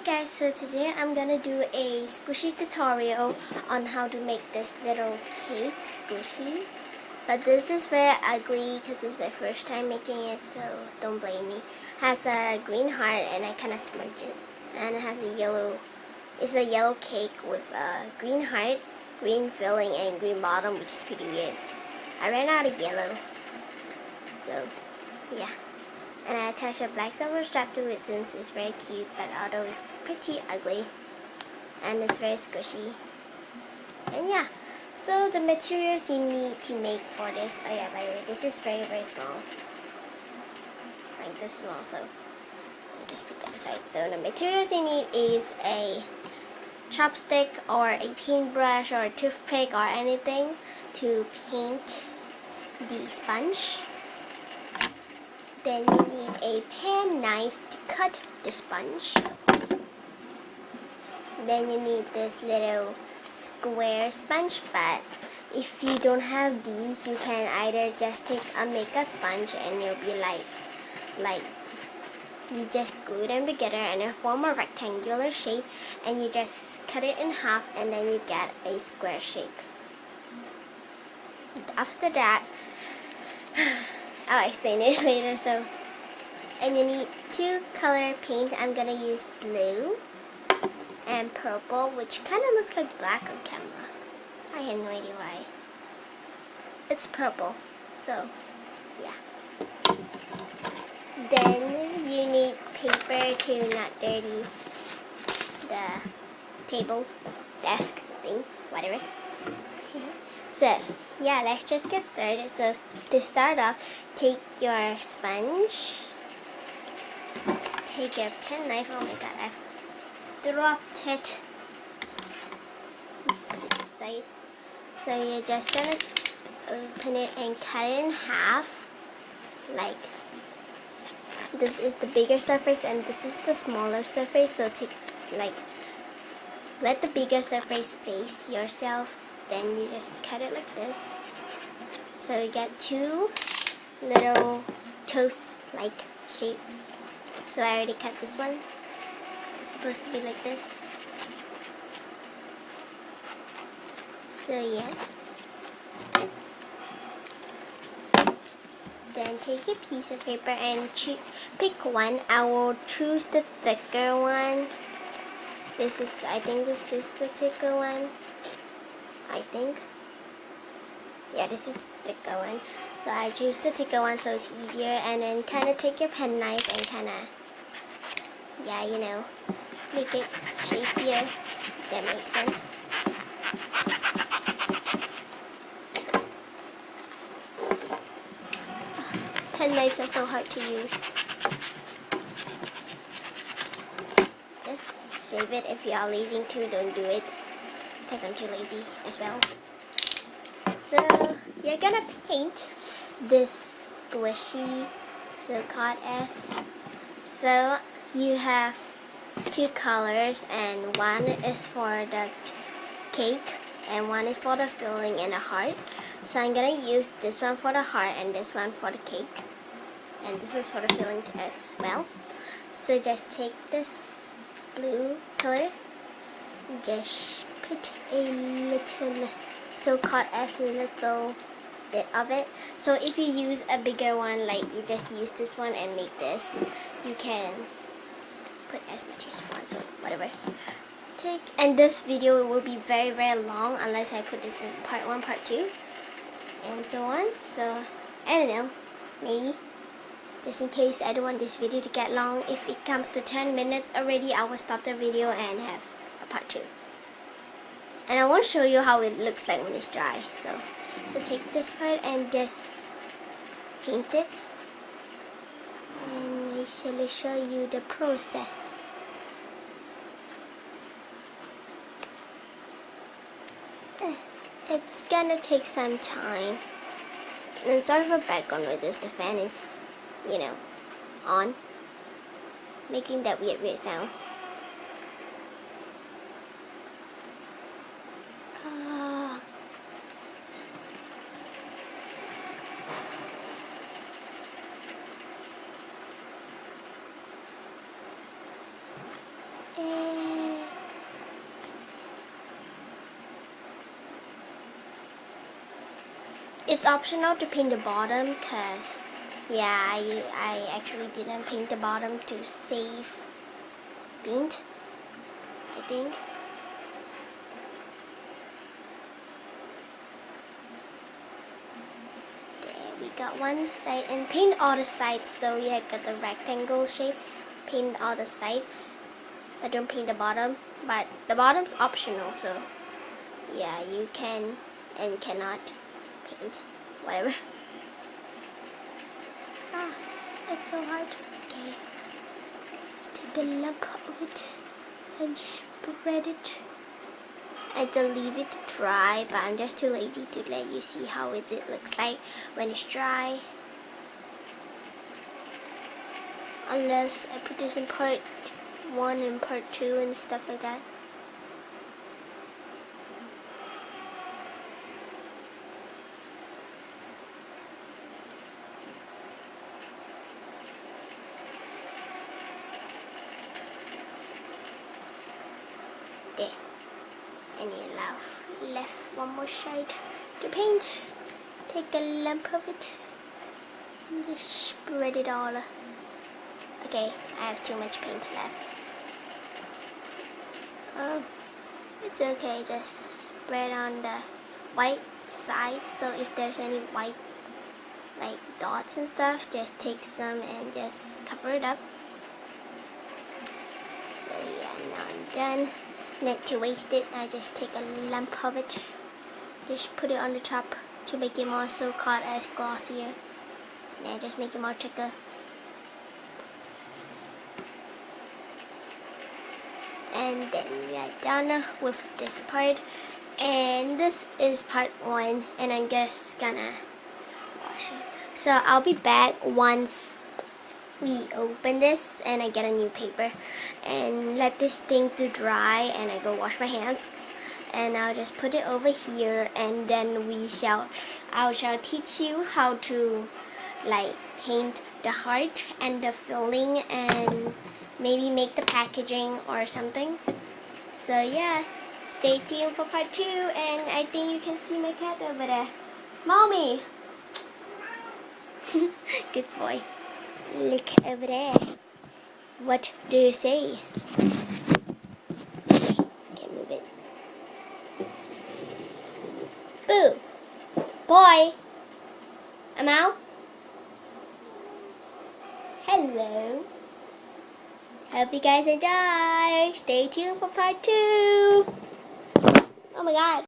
guys, so today I'm gonna do a squishy tutorial on how to make this little cake squishy. But this is very ugly because it's my first time making it, so don't blame me. It has a green heart and I kind of smudged it. And it has it's a yellow cake with a green heart, green filling and green bottom, which is pretty weird. I ran out of yellow, so yeah. And I attached a black silver strap to it since it's very cute, but although it's pretty ugly and it's very squishy. And yeah, so the materials you need to make for this, oh yeah, by the way, this is very, very small. Like this small, so I'll just put that aside. So the materials you need is a chopstick or a paintbrush or a toothpick or anything to paint the sponge. Then you need a pen knife to cut the sponge. Then you need this little square sponge, but if you don't have these, you can either just take a makeup sponge and it'll be like you just glue them together and they form a rectangular shape, and you just cut it in half and then you get a square shape. After that, I'll explain it later. So, and you need two color paint. I'm gonna use blue and purple, which kind of looks like black on camera. I have no idea why. It's purple, so yeah. Then you need paper to not dirty the table, desk thing, whatever. So yeah, let's just get started. So to start off, take your sponge, take your pen knife. Oh my god, I've dropped it. Let's put it aside. So you're just gonna open it and cut it in half. Like this is the bigger surface and this is the smaller surface. So take let the bigger surface face yourselves. Then you just cut it like this. So you get two little toast-like shapes. So I already cut this one. It's supposed to be like this. So yeah. Then take a piece of paper and pick one. I will choose the thicker one. I think this is the thicker one. I think. Yeah, this is the thicker one. So I choose the thicker one so it's easier. And then kind of take your pen knife and kind of, yeah, you know, make it shapier. If that makes sense. Pen knives are so hard to use. Just shave it. If you are lazy to, don't do it. Because I'm too lazy as well. So you're gonna paint this squishy so-called S. So you have two colors, and one is for the cake and one is for the filling and the heart. So I'm gonna use this one for the heart and this one for the cake, and this one's for the filling as well. So just take this blue color, just put a little so-called a little bit of it. So if you use a bigger one, like you just use this one and make this, you can put as much as you want, so whatever. And this video will be very, very long unless I put this in part 1, part 2 and so on. So I don't know, maybe just in case I don't want this video to get long. If it comes to 10 minutes already, I will stop the video and have a part 2. And I will show you how it looks like when it's dry. So take this part and just paint it. And I shall show you the process. It's gonna take some time. And sorry for background noises. The fan is, you know, on, making that weird sound. it's optional to paint the bottom because, yeah, I actually didn't paint the bottom to save paint, I think. There we got one side, and paint all the sides. So yeah, got the rectangle shape. Paint all the sides, but don't paint the bottom. But the bottom's optional, so yeah, you can and cannot paint whatever. Ah, it's so hard. Okay, let's take a lump of it and spread it. I just leave it to dry, but I'm just too lazy to let you see how it looks like when it's dry. Unless I put this in part 1 and part 2 and stuff like that. There. And you left one more side to paint. Take a lump of it and just spread it all. Okay, I have too much paint left. Oh, it's okay, just spread on the white side, so if there's any white like dots and stuff, just take some and just cover it up. So yeah, now I'm done. Not to waste it, I just take a lump of it, just put it on the top to make it more so caught as glossier. And just make it more thicker. And then we are done with this part, and this is part 1, and I'm just gonna wash it. So I'll be back once we open this and I get a new paper, and let this thing to dry, and I go wash my hands, and I'll just put it over here, and then I shall teach you how to like paint the heart and the filling, and maybe make the packaging or something. So yeah, stay tuned for part 2, and I think you can see my cat over there. Mommy! Good boy. Look over there. What do you say? Okay, can't move it. Boo! Boy! I'm out. Hello. Hope you guys enjoy. Stay tuned for part 2. Oh my god.